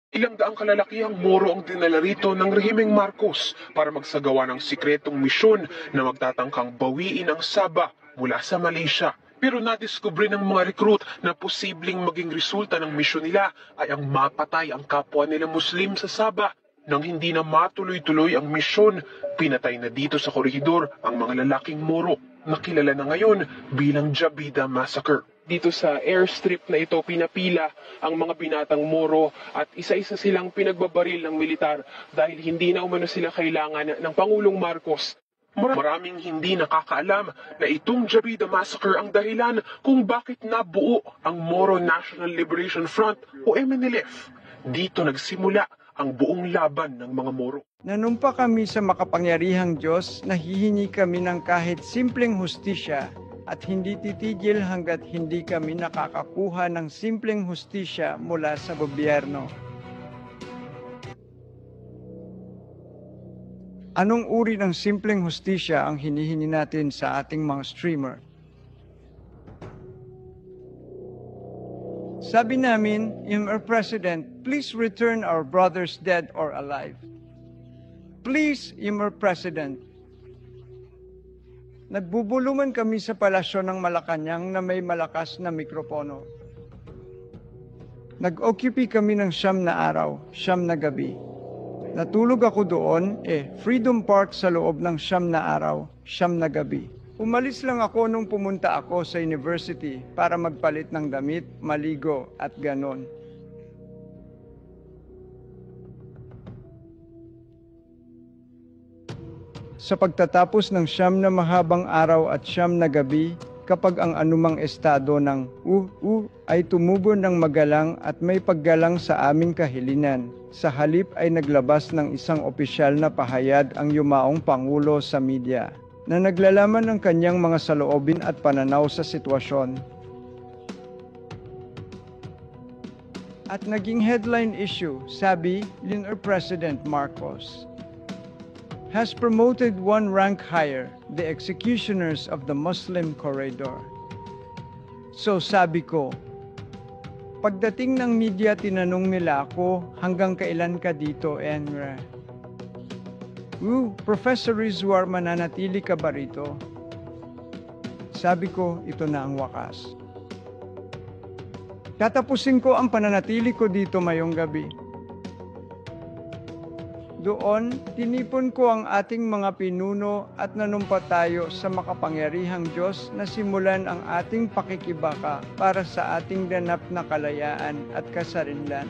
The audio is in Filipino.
Ilang daang kalalakihang Moro ang dinala rito ng rehimeng Marcos para magsagawa ng sikretong misyon na magtatangkang bawiin ang Sabah mula sa Malaysia. Pero nadiskubre ng mga recruit na posibleng maging resulta ng misyon nila ay ang mapatay ang kapwa nila Muslim sa Sabah. Nang hindi na matuloy-tuloy ang misyon, pinatay na dito sa koridor ang mga lalaking Moro na kilala na ngayon bilang Jabida Massacre. Dito sa airstrip na ito, pinapila ang mga binatang Moro at isa-isa silang pinagbabaril ng militar dahil hindi na umano sila kailangan ng Pangulong Marcos. Maraming hindi nakakaalam na itong Jabida Massacre ang dahilan kung bakit nabuo ang Moro National Liberation Front o MNLF. Dito nagsimula ang buong laban ng mga Moro. Nanumpa kami sa makapangyarihang Diyos, nahihingi kami ng kahit simpleng hustisya at hindi titigil hanggat hindi kami nakakakuha ng simpleng hustisya mula sa gobyerno. Anong uri ng simpleng hustisya ang hinihingi natin sa ating mga streamer? Sabi namin, Mr. President, please return our brothers dead or alive. Please, Mr. President. Nagbubulungan kami sa palasyo ng Malacanang na may malakas na mikropono. Nag-occupy kami ng 9 na araw, 9 na gabi. Natulog ako doon, Freedom Park sa loob ng 9 na araw, 9 na gabi. Umalis lang ako nung pumunta ako sa university para magpalit ng damit, maligo at ganon. Sa pagtatapos ng 9 na mahabang araw at 9 na gabi, kapag ang anumang estado ng ay tumubo ng magalang at may paggalang sa aming kahilinan, sa halip ay naglabas ng isang opisyal na pahayag ang yumaong Pangulo sa media na naglalaman ng kanyang mga saloobin at pananaw sa sitwasyon. At naging headline issue, sabi, Mr. President Marcos has promoted one rank higher, the executioners of the Muslim corridor. So sabi ko, pagdating ng media tinanong nila ako, hanggang kailan ka dito, Enra? Professor Rizwar, mananatili ka ba rito? Sabi ko, ito na ang wakas. Tatapusin ko ang pananatili ko dito mayong gabi. Doon, tinipon ko ang ating mga pinuno at nanumpa tayo sa makapangyarihang Diyos na simulan ang ating pakikibaka para sa ating ganap na kalayaan at kasarinlan.